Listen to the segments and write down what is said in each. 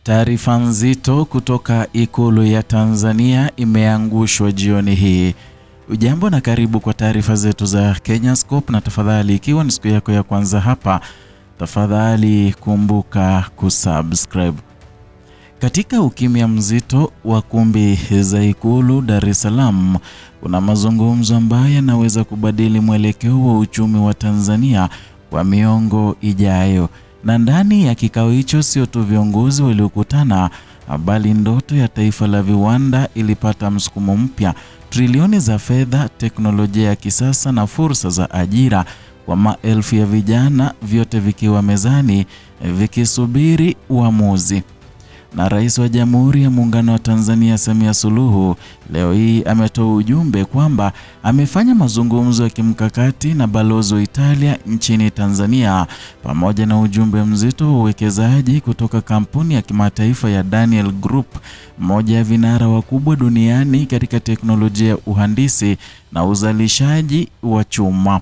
Taarifa nzito kutoka Ikulu ya Tanzania imeangushwa jioni hii. Ujambo na karibu kwa taarifa zetu za Kenyascope, na tafadhali ikiwa ni siku yako ya kwanza hapa, tafadhali kumbuka kusubscribe. Katika ukimya mzito wa kumbi za Ikulu Dar es Salaam, kuna mazungumzo ambayo yanaweza kubadili mwelekeo wa uchumi wa Tanzania kwa miongo ijayo. Na ndani ya kikao hicho sio tu viongozi waliokutana, bali ndoto ya taifa la viwanda ilipata msukumo mpya. Trilioni za fedha, teknolojia ya kisasa na fursa za ajira kwa maelfu ya vijana, vyote vikiwa mezani vikisubiri uamuzi. Na Rais wa Jamhuri ya Muungano wa Tanzania Samia Suluhu leo hii ametoa ujumbe kwamba amefanya mazungumzo ya kimkakati na balozi wa Italia nchini Tanzania, pamoja na ujumbe mzito wa uwekezaji kutoka kampuni ya kimataifa ya Daniel Group, moja ya vinara wakubwa duniani katika teknolojia ya uhandisi na uzalishaji wa chuma.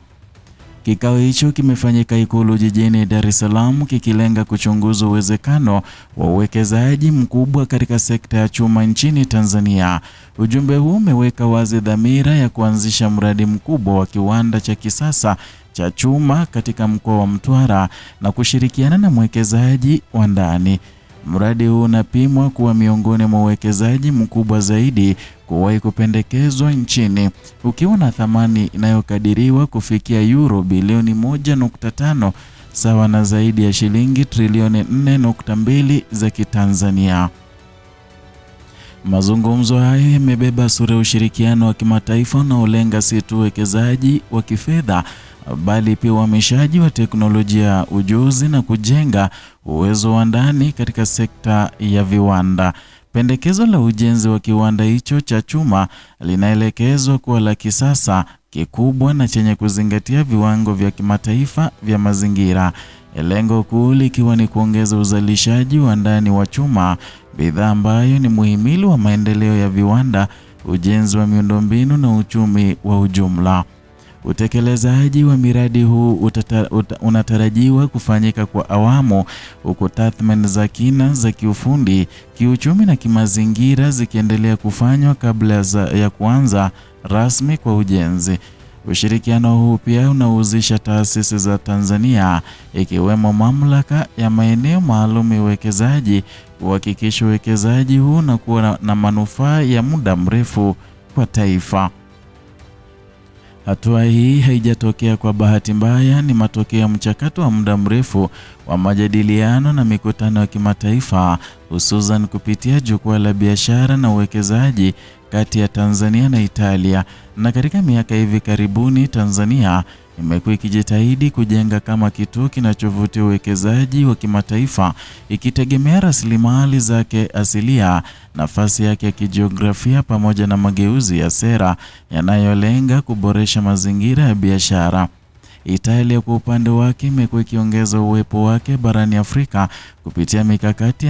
Kikao hicho kimefanyika Ikulu jijini Dar es Salaam, kikilenga kuchunguza uwezekano wa uwekezaji mkubwa katika sekta ya chuma nchini Tanzania. Ujumbe huu umeweka wazi dhamira ya kuanzisha mradi mkubwa wa kiwanda cha kisasa cha chuma katika mkoa wa Mtwara na kushirikiana na mwekezaji wa ndani. Mradi huu unapimwa kuwa miongoni mwa uwekezaji mkubwa zaidi kuwahi kupendekezwa nchini, ukiwa na thamani inayokadiriwa kufikia euro bilioni 1.5, sawa na zaidi ya shilingi trilioni 4.2 za Kitanzania. Mazungumzo hayo yamebeba sura ya ushirikiano wa kimataifa unaolenga si tu uwekezaji wa kifedha, bali pia uhamishaji wa teknolojia, ujuzi na kujenga uwezo wa ndani katika sekta ya viwanda. Pendekezo la ujenzi wa kiwanda hicho cha chuma linaelekezwa kuwa la kisasa, kikubwa na chenye kuzingatia viwango vya kimataifa vya mazingira. Lengo kuu likiwa ni kuongeza uzalishaji wa ndani wa chuma, bidhaa ambayo ni muhimili wa maendeleo ya viwanda, ujenzi wa miundombinu na uchumi wa ujumla. Utekelezaji wa miradi huu unatarajiwa kufanyika kwa awamu, huku tathmini za kina za kiufundi, kiuchumi na kimazingira zikiendelea kufanywa kabla ya kuanza rasmi kwa ujenzi. Ushirikiano huu pia unahusisha taasisi za Tanzania, ikiwemo mamlaka ya maeneo maalum ya uwekezaji, kuhakikisha uwekezaji huu unakuwa na manufaa ya muda mrefu kwa taifa. Hatua hii haijatokea kwa bahati mbaya, ni matokeo ya mchakato wa muda mrefu wa majadiliano na mikutano ya kimataifa, hususan kupitia jukwaa la biashara na uwekezaji kati ya Tanzania na Italia. Na katika miaka hivi karibuni, Tanzania imekuwa ikijitahidi kujenga kama kituo kinachovutia uwekezaji wa kimataifa, ikitegemea rasilimali zake asilia, nafasi yake ya kijiografia, pamoja na mageuzi ya sera yanayolenga kuboresha mazingira ya biashara. Italia kwa upande wake imekuwa ikiongeza uwepo wake barani Afrika kupitia mikakati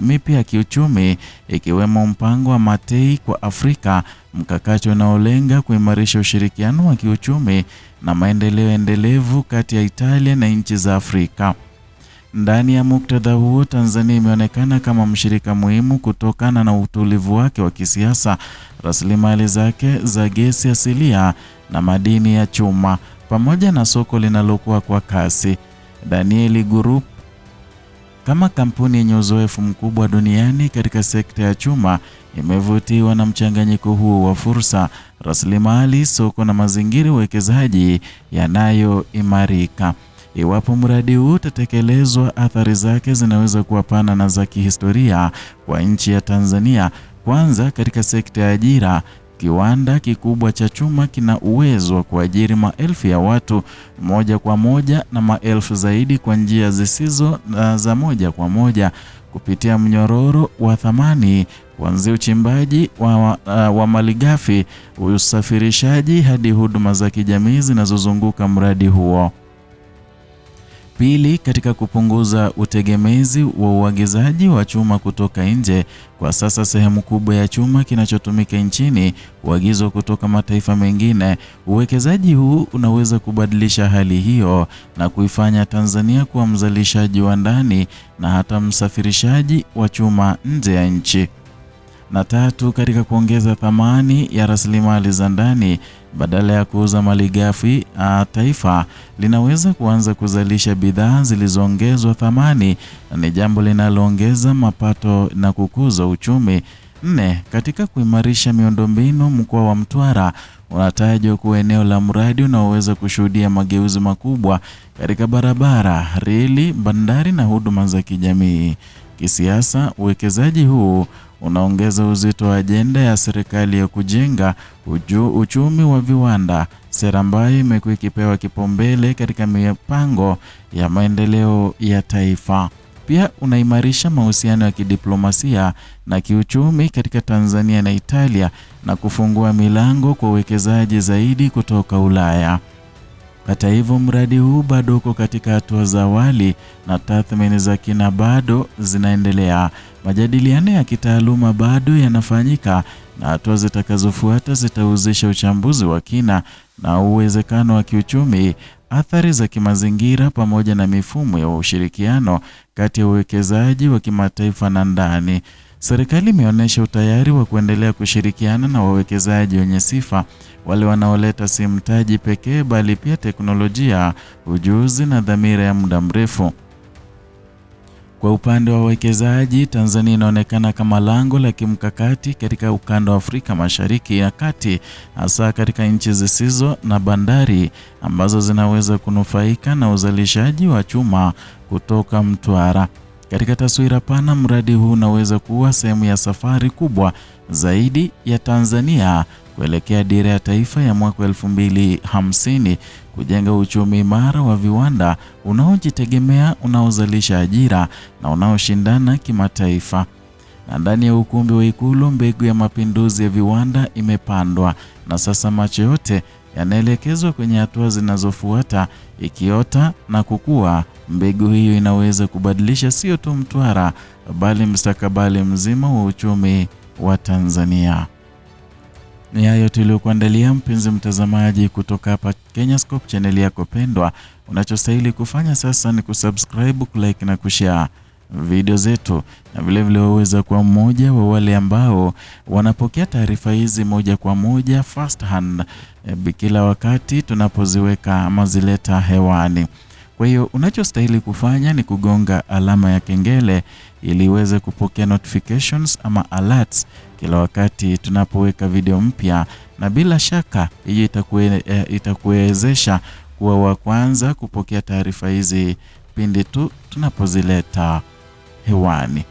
mipya ya kiuchumi, ikiwemo mpango wa Matei kwa Afrika, mkakati unaolenga kuimarisha ushirikiano wa kiuchumi na maendeleo endelevu kati ya Italia na nchi za Afrika. Ndani ya muktadha huo, Tanzania imeonekana kama mshirika muhimu kutokana na utulivu wake wa kisiasa, rasilimali zake za gesi asilia na madini ya chuma, pamoja na soko linalokuwa kwa kasi. Daniel Group, kama kampuni yenye uzoefu mkubwa duniani katika sekta ya chuma, imevutiwa na mchanganyiko huo wa fursa, rasilimali, soko na mazingira ya uwekezaji yanayoimarika. Iwapo mradi huu utatekelezwa, athari zake zinaweza kuwa pana na za kihistoria kwa nchi ya Tanzania. Kwanza, katika sekta ya ajira, kiwanda kikubwa cha chuma kina uwezo wa kuajiri maelfu ya watu moja kwa moja na maelfu zaidi kwa njia zisizo za moja kwa moja kupitia mnyororo wa thamani, kuanzia uchimbaji wa malighafi, usafirishaji hadi huduma za kijamii zinazozunguka mradi huo. Pili, katika kupunguza utegemezi wa uagizaji wa chuma kutoka nje. Kwa sasa sehemu kubwa ya chuma kinachotumika nchini huagizwa kutoka mataifa mengine. Uwekezaji huu unaweza kubadilisha hali hiyo na kuifanya Tanzania kuwa mzalishaji wa ndani na hata msafirishaji wa chuma nje ya nchi. Na tatu, katika kuongeza thamani ya rasilimali za ndani, badala ya kuuza malighafi, taifa linaweza kuanza kuzalisha bidhaa zilizoongezwa thamani, na ni jambo linaloongeza mapato na kukuza uchumi. 4, katika kuimarisha miundombinu, mkoa wa Mtwara unatajwa kuwa eneo la mradi unaoweza kushuhudia mageuzi makubwa katika barabara, reli, bandari na huduma za kijamii. Kisiasa, uwekezaji huu unaongeza uzito wa ajenda ya serikali ya kujenga uchumi wa viwanda, sera ambayo imekuwa ikipewa kipaumbele katika mipango ya maendeleo ya taifa. Pia unaimarisha mahusiano ya kidiplomasia na kiuchumi katika Tanzania na Italia na kufungua milango kwa uwekezaji zaidi kutoka Ulaya. Hata hivyo, mradi huu bado uko katika hatua za awali na tathmini za kina bado zinaendelea. Majadiliano ya kitaaluma bado yanafanyika na hatua zitakazofuata zitahusisha uchambuzi wa kina na uwezekano wa kiuchumi, athari za kimazingira pamoja na mifumo ya ushirikiano kati ya uwekezaji wa kimataifa na ndani. Serikali imeonyesha utayari wa kuendelea kushirikiana na wawekezaji wenye sifa, wale wanaoleta si mtaji pekee bali pia teknolojia, ujuzi na dhamira ya muda mrefu. Kwa upande wa wawekezaji, Tanzania inaonekana kama lango la kimkakati katika ukanda wa Afrika Mashariki ya Kati, hasa katika nchi zisizo na bandari ambazo zinaweza kunufaika na uzalishaji wa chuma kutoka Mtwara. Katika taswira pana, mradi huu unaweza kuwa sehemu ya safari kubwa zaidi ya Tanzania kuelekea dira ya taifa ya mwaka 2050, kujenga uchumi imara wa viwanda unaojitegemea, unaozalisha ajira na unaoshindana kimataifa. Na ndani ya ukumbi wa Ikulu, mbegu ya mapinduzi ya viwanda imepandwa na sasa macho yote yanaelekezwa kwenye hatua zinazofuata. Ikiota na kukua, mbegu hiyo inaweza kubadilisha sio tu Mtwara bali mustakabali mzima wa uchumi wa Tanzania. Ni hayo tuliokuandalia, mpenzi mtazamaji, kutoka hapa Kenyascope, channel yako pendwa. Unachostahili kufanya sasa ni kusubscribe, kulike na kushare video zetu, na vile waweza kuwa mmoja wa wale ambao wanapokea taarifa hizi moja kwa moja first hand kila wakati tunapoziweka ama zileta hewani. Kwa hiyo unachostahili kufanya ni kugonga alama ya kengele ili uweze kupokea notifications ama alerts kila wakati tunapoweka video mpya, na bila shaka hiyo itakuwezesha kuwa wa kwanza kupokea taarifa hizi pindi tu tunapozileta hewani.